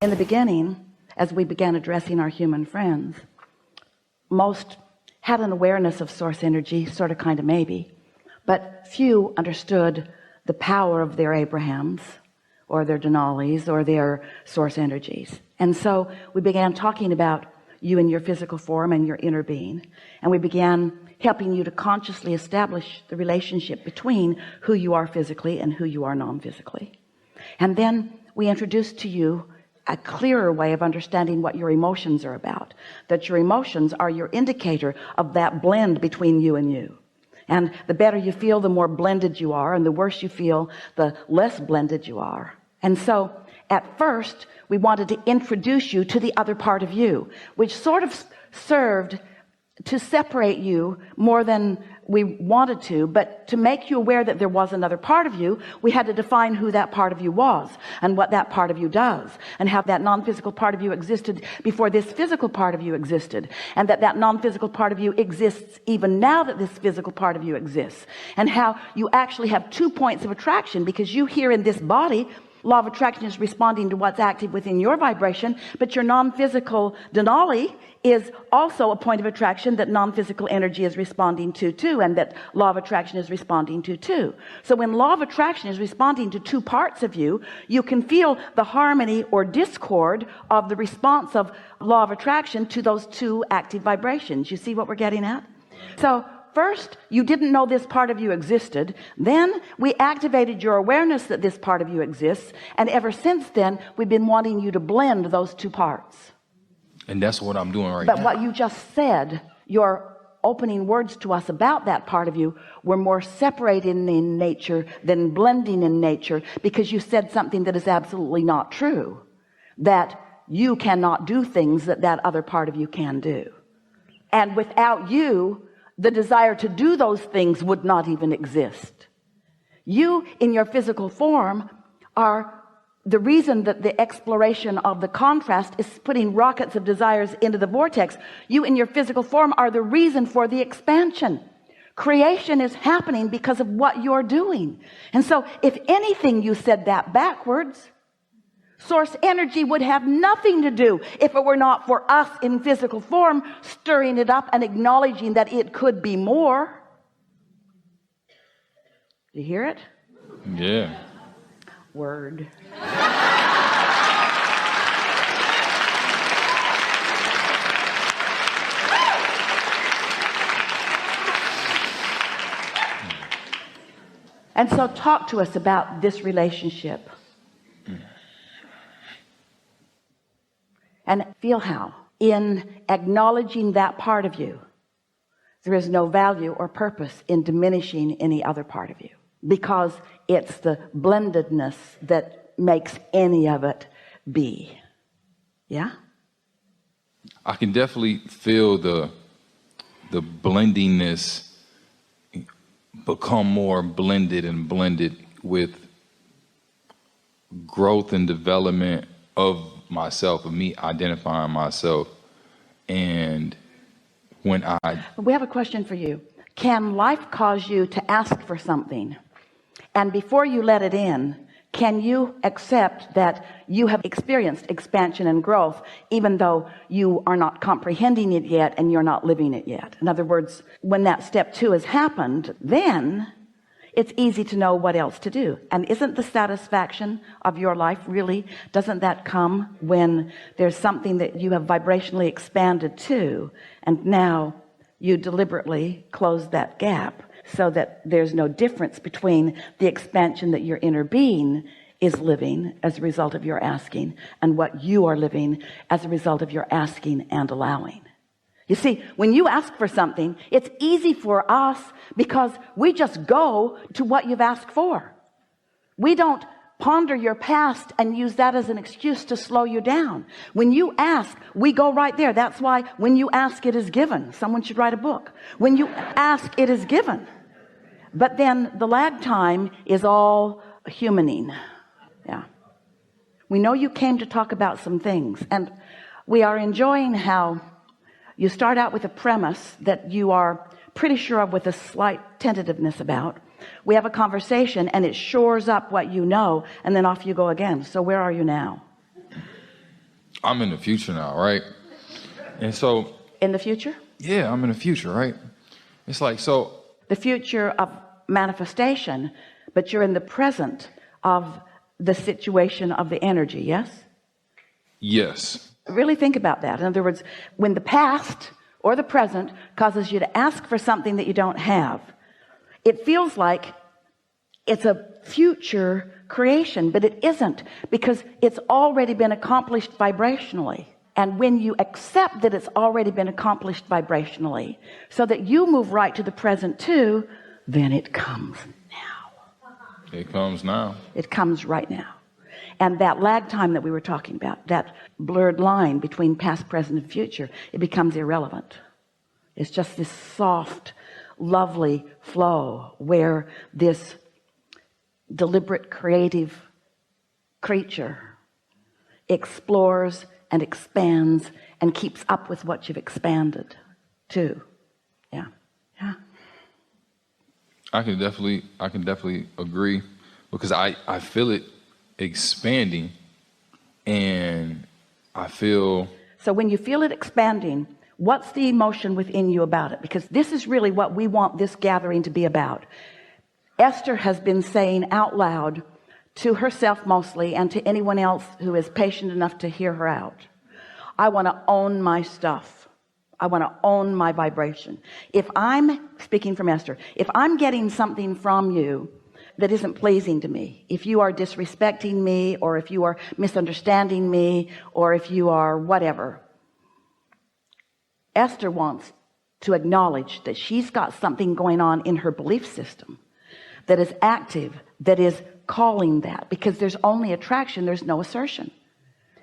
In the beginning, as we began addressing our human friends, most had an awareness of source energy, sort of, kind of, maybe, but few understood the power of their Abrahams or their Denalis or their source energies. And so we began talking about you in your physical form and your inner being, and we began helping you to consciously establish the relationship between who you are physically and who you are non-physically. And then we introduced to you a clearer way of understanding what your emotions are about, that your emotions are your indicator of that blend between you and you. And the better you feel, the more blended you are, and the worse you feel, the less blended you are. And so at first we wanted to introduce you to the other part of you, which sort of served to separate you more than we wanted to, but to make you aware that there was another part of you, we had to define who that part of you was and what that part of you does, and how that non-physical part of you existed before this physical part of you existed, and that non-physical part of you exists even now that this physical part of you exists, and how you actually have 2 points of attraction, because you here in this body, law of attraction is responding to what's active within your vibration, but your non-physical Denali is also a point of attraction that non-physical energy is responding to too, and that law of attraction is responding to too. So when law of attraction is responding to 2 parts of you, you can feel the harmony or discord of the response of law of attraction to those 2 active vibrations. You see what we're getting at? So first, you didn't know this part of you existed. Then we activated your awareness that this part of you exists. And ever since then, we've been wanting you to blend those 2 parts. And that's what I'm doing right now. But what you just said, your opening words to us about that part of you, were more separated in nature than blending in nature, because you said something that is absolutely not true, that you cannot do things that that other part of you can do. And without you, the desire to do those things would not even exist. You in your physical form are the reason that the exploration of the contrast is putting rockets of desires into the vortex. You in your physical form are the reason for the expansion. Creation is happening because of what you're doing. And so if anything, you said that backwards. Source energy would have nothing to do if it were not for us in physical form stirring it up and acknowledging that it could be more. You hear it? Yeah. Word. And so talk to us about this relationship. And feel how, in acknowledging that part of you, there is no value or purpose in diminishing any other part of you, because it's the blendedness that makes any of it be. Yeah? I can definitely feel the blendingness become more blended and blended with growth and development of myself, of me identifying myself. And when we have a question for you. Can life cause you to ask for something, and before you let it in, can you accept that you have experienced expansion and growth, even though you are not comprehending it yet and you're not living it yet? In other words, when that step 2 has happened, then it's easy to know what else to do. And isn't the satisfaction of your life really, doesn't that come when there's something that you have vibrationally expanded to, and now you deliberately close that gap so that there's no difference between the expansion that your inner being is living as a result of your asking and what you are living as a result of your asking and allowing? You see, when you ask for something, it's easy for us because we just go to what you've asked for. We don't ponder your past and use that as an excuse to slow you down. When you ask, we go right there. That's why when you ask, it is given. Someone should write a book. When you ask, it is given. But then the lag time is all humaning. Yeah. We know you came to talk about some things, and we are enjoying how you start out with a premise that you are pretty sure of with a slight tentativeness about. We have a conversation and it shores up what you know, and then off you go again. So where are you now? I'm in the future now, right? And so, In the future? yeah, I'm in the future, right? It's like, so The future of manifestation, but you're in the present of the situation of the energy, yes? yes, Really think about that. In other words, when the past or the present causes you to ask for something that you don't have, it feels like it's a future creation, but it isn't, because it's already been accomplished vibrationally. And when you accept that it's already been accomplished vibrationally, so that you move right to the present too, then it comes now. it comes now. It comes right now. And that lag time that we were talking about, that blurred line between past, present, and future, it becomes irrelevant. It's just this soft, lovely flow where this deliberate, creative creature explores and expands and keeps up with what you've expanded too. Yeah. I can definitely agree, because I feel it expanding, and I feel. So when you feel it expanding, what's the emotion within you about it? Because this is really what we want this gathering to be about. Esther has been saying out loud to herself mostly, and to anyone else who is patient enough to hear her out, I want to own my stuff. I want to own my vibration. If I'm speaking from Esther, if I'm getting something from you that isn't pleasing to me, if you are disrespecting me, or if you are misunderstanding me, or if you are whatever, Esther wants to acknowledge that she's got something going on in her belief system that is active, that is calling that, because there's only attraction, there's no assertion.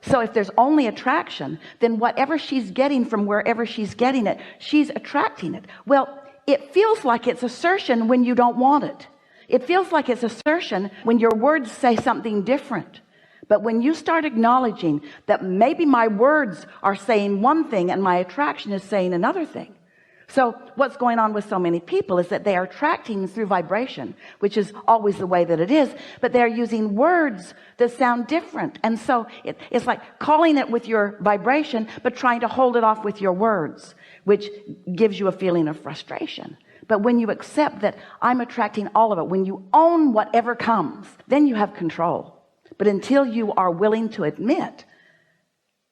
So if there's only attraction, then whatever she's getting from wherever she's getting it, she's attracting it. Well, it feels like it's assertion when you don't want it. It feels like it's assertion when your words say something different. But when you start acknowledging that maybe my words are saying one thing and my attraction is saying another thing. So what's going on with so many people is that they are attracting through vibration, which is always the way that it is, but they're using words that sound different. And so it's like calling it with your vibration, but trying to hold it off with your words, which gives you a feeling of frustration. But when you accept that I'm attracting all of it, when you own whatever comes, then you have control. But until you are willing to admit,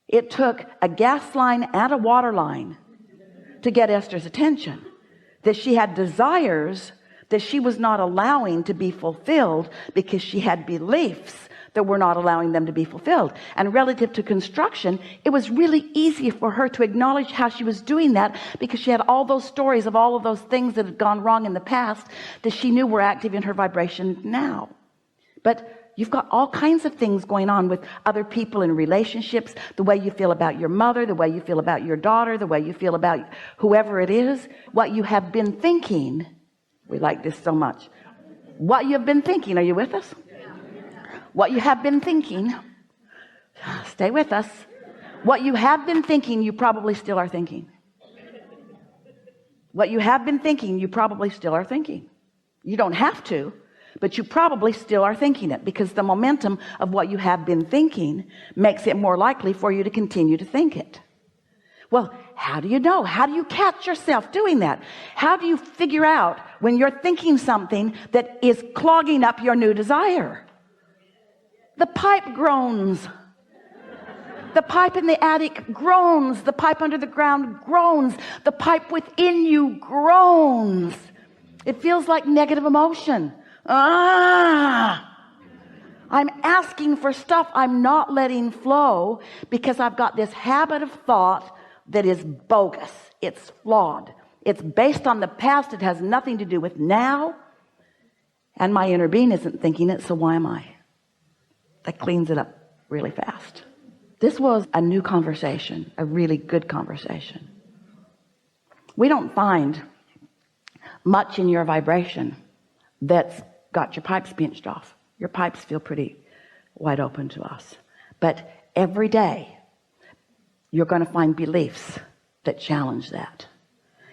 it took a gas line and a water line to get Esther's attention, that she had desires that she was not allowing to be fulfilled because she had beliefs that were not allowing them to be fulfilled. And relative to construction, it was really easy for her to acknowledge how she was doing that, because she had all those stories of all of those things that had gone wrong in the past that she knew were active in her vibration now. But you've got all kinds of things going on with other people in relationships, the way you feel about your mother, the way you feel about your daughter, the way you feel about whoever it is, what you have been thinking. We like this so much. What you have been thinking. Are you with us? What you have been thinking. Stay with us. What you have been thinking, you probably still are thinking. What you have been thinking, you probably still are thinking. You don't have to, but you probably still are thinking it, because the momentum of what you have been thinking makes it more likely for you to continue to think it. Well, how do you know? How do you catch yourself doing that? How do you figure out when you're thinking something that is clogging up your new desire? The pipe groans. The pipe in the attic groans. The pipe under the ground groans. The pipe within you groans. It feels like negative emotion. I'm asking for stuff I'm not letting flow because I've got this habit of thought that is bogus. It's flawed. It's based on the past. It has nothing to do with now. And my inner being isn't thinking it, so why am I? That cleans it up really fast. This was a new conversation, a really good conversation. We don't find much in your vibration that's got your pipes pinched off. Your pipes feel pretty wide open to us. But every day, you're going to find beliefs that challenge that.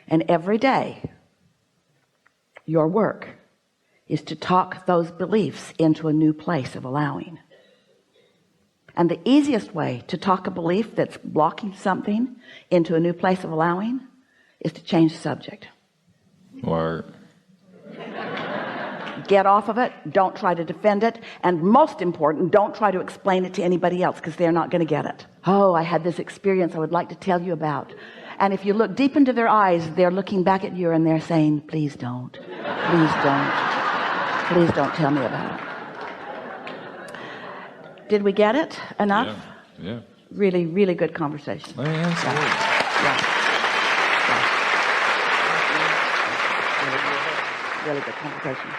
And every day, your work is to talk those beliefs into a new place of allowing. And the easiest way to talk a belief that's blocking something into a new place of allowing is to change the subject. Word. Get off of it. Don't try to defend it. And most important, don't try to explain it to anybody else, because they're not going to get it. Oh, I had this experience I would like to tell you about. And if you look deep into their eyes, they're looking back at you and they're saying, please don't. Please don't. Please don't tell me about it. Did we get it enough? Yeah. Really, really good conversation. Oh, yeah, absolutely. Really good conversation.